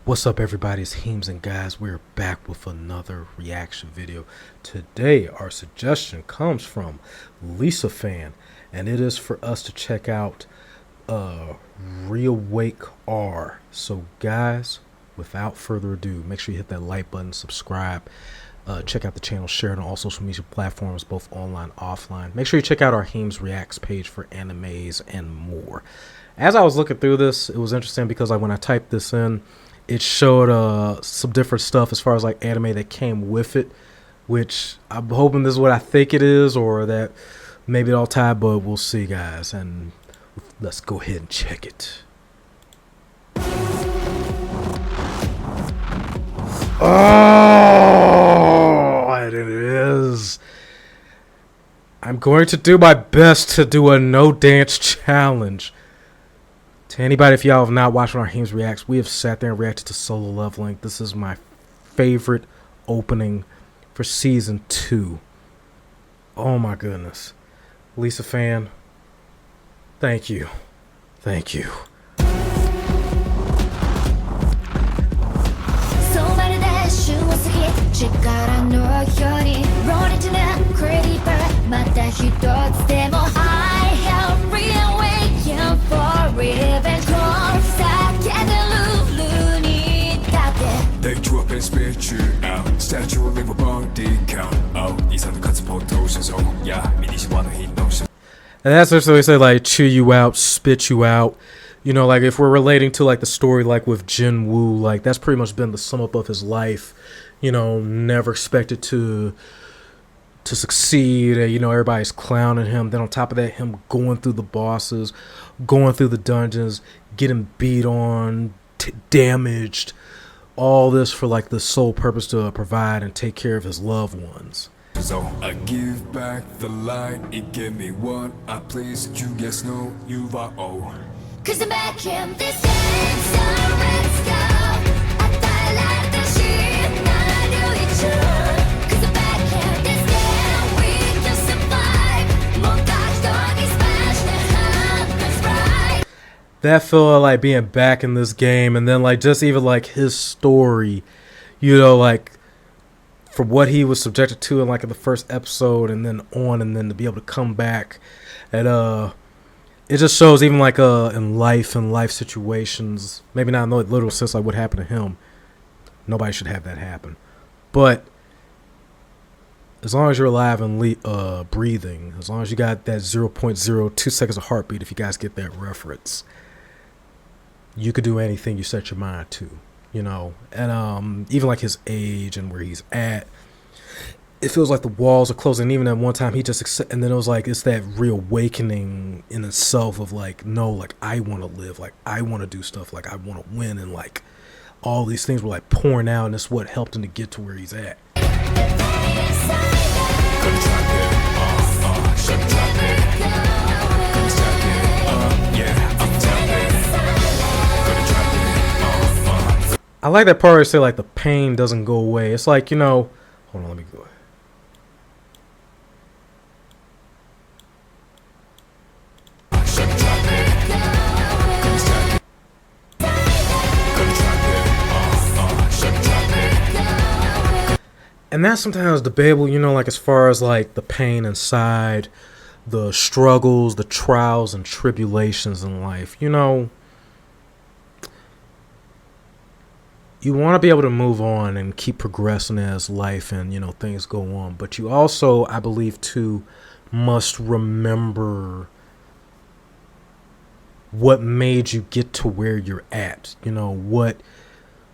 What's up, everybody? It's Heems, and guys, we're back with another reaction video. Today our suggestion comes from LiSA fan, and it is for us to check out ReawakeR. So guys, without further ado, make sure you hit that like button, subscribe, check out the channel, share it on all social media platforms, both online, offline. Make sure you check out our HeemzReacts page for animes and more. As I was looking through this, it was interesting because when I typed this in, it showed some different stuff as far as like anime that came with it, which I'm hoping this is what I think it is, or that maybe it all tied, but we'll see, guys. And let's go ahead and check it. Oh, and it is. I'm going to do my best to do a no dance challenge. To anybody, if y'all have not watched our HeemzReacts, we have sat there and reacted to Solo Leveling. This is my favorite opening for season 2. Oh my goodness. LiSA fan, thank you. Thank you. Spit you out. Statue will leave a body count. Oh, these are the cuts of potions. Oh, yeah, and that's what they say, like, chew you out, spit you out. You know, like, if we're relating to, like, the story, like, with Jin Woo, like, that's pretty much been the sum up of his life. You know, never expected to succeed. You know, everybody's clowning him. Then on top of that, him going through the bosses, going through the dungeons, getting beat on, damaged. All this for like the sole purpose to provide and take care of his loved ones. So I give back the light, it gave me what I please. You guess no, you are all. Cause I'm back in this game, so let's go. I die like the shit, I do it too. Cause I'm back in this game, we can survive. Montage dog is smashed, the happens right. That felt like being back in this game, and then like just even like his story, you know, like from what he was subjected to in like in the first episode and then on, and then to be able to come back, and it just shows even like in life situations, maybe not in the literal sense like what happened to him. Nobody should have that happen, but as long as you're alive and breathing, as long as you got that 0.02 seconds of heartbeat, if you guys get that reference, you could do anything you set your mind to, you know. And even like his age and where he's at, it feels like the walls are closing. Even at one time he just and then it was like it's that reawakening in itself of like, no, like I want to live, like I want to do stuff, like I want to win, and like all these things were like pouring out, and it's what helped him to get to where he's at. I like that part where they say like the pain doesn't go away. It's like, you know, hold on, let me go. And that's sometimes debatable, you know, like as far as like the pain inside, the struggles, the trials and tribulations in life, you know. You want to be able to move on and keep progressing as life and, you know, things go on. But you also, I believe, too, must remember what made you get to where you're at. You know, what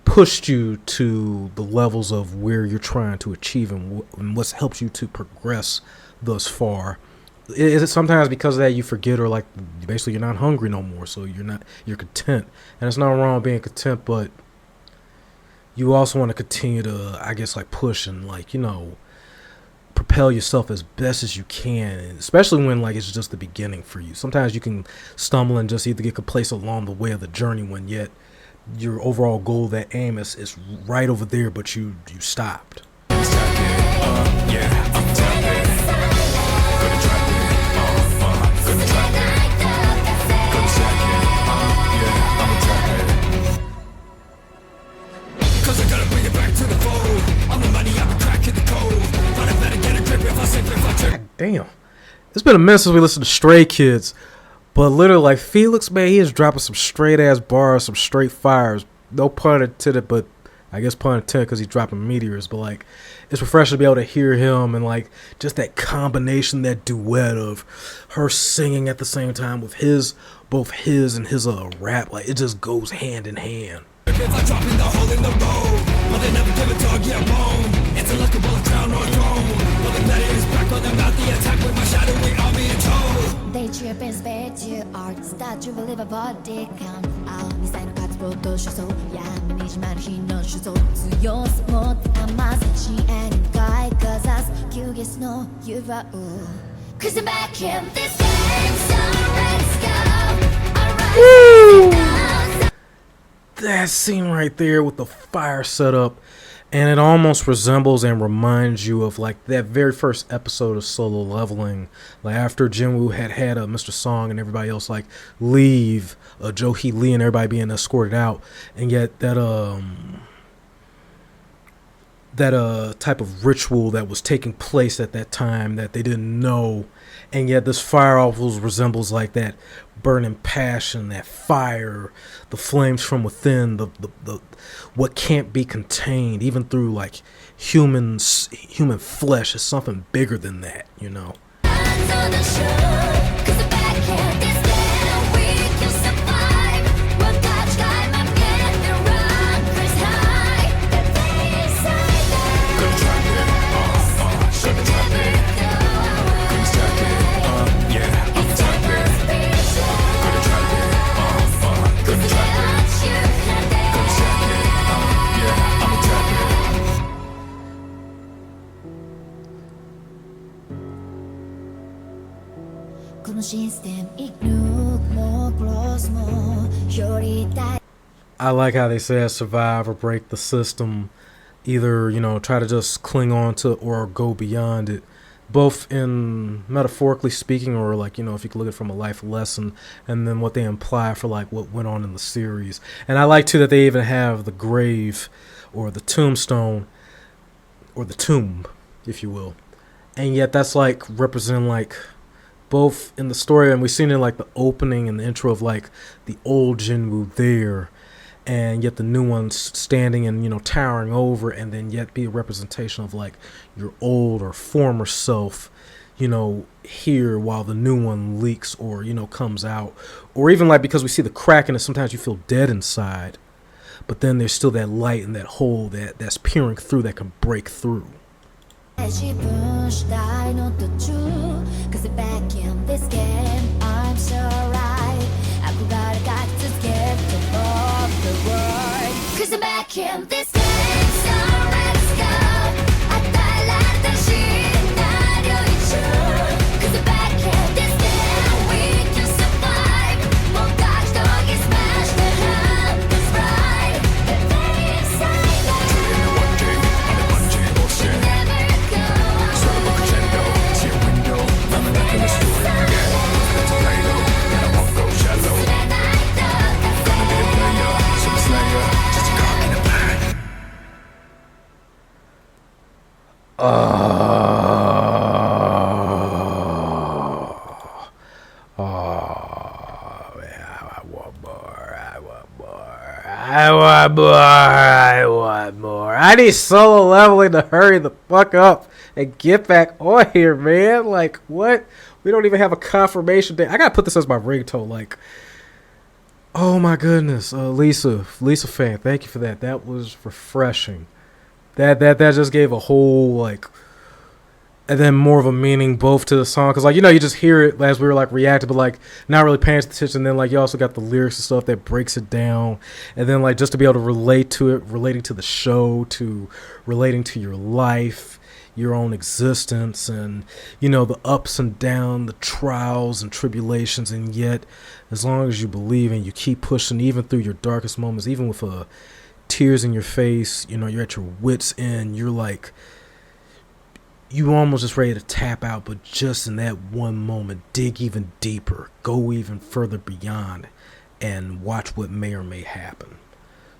pushed you to the levels of where you're trying to achieve, and what's helped you to progress thus far. Is it sometimes because of that you forget, or like basically you're not hungry no more, so you're content. And it's not wrong being content, but you also want to continue to, I guess, like push and like, you know, propel yourself as best as you can, especially when like it's just the beginning for you. Sometimes you can stumble and just either get complacent along the way of the journey, when yet your overall goal, that aim is right over there, but you stopped. God damn. It's been a minute since we listened to Stray Kids. But literally, like, Felix, man, he is dropping some straight-ass bars, some straight fires. No pun intended, but I guess pun intended because he's dropping meteors. But, like, it's refreshing to be able to hear him and, like, just that combination, that duet of her singing at the same time with both his and his rap. Like, it just goes hand in hand. If I drop in the hole in the road, but they never give a dog yet bone. It's a lucky bullet crown or throne. Well, the net is back on the mouth, the attack with my shadow, we all being told. They trip and spare to art, start to believe a body count. 미사일은 같이 보도 주소, 야만이지만 희는 주소. 수요스 못한 맛, she ain't guy, cause us, you get snow, you are all. Cause I'm back in this game, so let's go. Alright. That scene right there with the fire setup, and it almost resembles and reminds you of like that very first episode of Solo Leveling, like after Jinwoo had Mr. Song and everybody else like leave, Jo Hee Lee and everybody being escorted out, and yet that type of ritual that was taking place at that time that they didn't know, and yet this fire almost resembles like that burning passion, that fire, the flames from within, the what can't be contained, even through like human flesh is something bigger than that, you know. I like how they said survive or break the system, either, you know, try to just cling on to or go beyond it, both in metaphorically speaking or like, you know, if you can look at it from a life lesson, and then what they imply for like what went on in the series. And I like too that they even have the grave or the tombstone or the tomb, if you will, and yet that's like representing like both in the story, and we've seen it in like the opening and the intro of like the old Jinwoo there, and yet the new one's standing and, you know, towering over, and then yet be a representation of like your old or former self, you know, here while the new one leaks or, you know, comes out, or even like because we see the crack in it, sometimes you feel dead inside, but then there's still that light and that hole that's peering through that can break through. She pushed, I know the truth. Cause back in this game, I'm so right. I got to get above the world. Cause I'm back in this game, so let's go. I like the shit, not really true. Cause I'm back in this game, we can survive. More dodge, dog is smashed, the hand is right. The day inside that. I want more. I need Solo Leveling to hurry the fuck up and get back on here, man. Like, what? We don't even have a confirmation date. I gotta put this as my ringtone. Like, oh my goodness, LiSA fan, thank you for that. That was refreshing. That just gave a whole like, and then more of a meaning both to the song, because like, you know, you just hear it as we were like reacting, but like not really paying attention. And then like you also got the lyrics and stuff that breaks it down, and then like just to be able to relate to it, relating to the show, to relating to your life, your own existence, and you know, the ups and downs, the trials and tribulations, and yet as long as you believe and you keep pushing even through your darkest moments, even with tears in your face, you know, you're at your wits end, you're like, you almost just ready to tap out, but just in that one moment, dig even deeper, go even further beyond, and watch what may or may happen.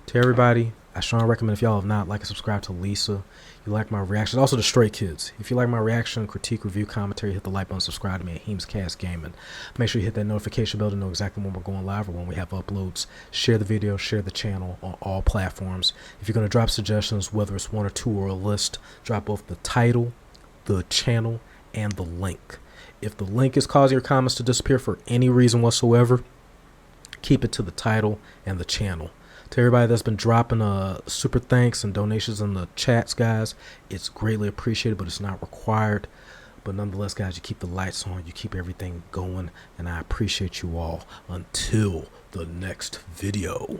To everybody, I strongly recommend, if y'all have not, like and subscribe to LiSA. You like my reactions, also the Stray Kids. If you like my reaction, critique, review, commentary, hit the like button, subscribe to me at HeemzCast Gaming. Make sure you hit that notification bell to know exactly when we're going live or when we have uploads. Share the video, share the channel on all platforms. If you're going to drop suggestions, whether it's one or two or a list, drop both the title, the channel, and the link. If the link is causing your comments to disappear for any reason whatsoever, keep it to the title and the channel. To everybody that's been dropping super thanks and donations in the chats, guys, it's greatly appreciated, but it's not required. But nonetheless, guys, you keep the lights on, you keep everything going, and I appreciate you all. Until the next video.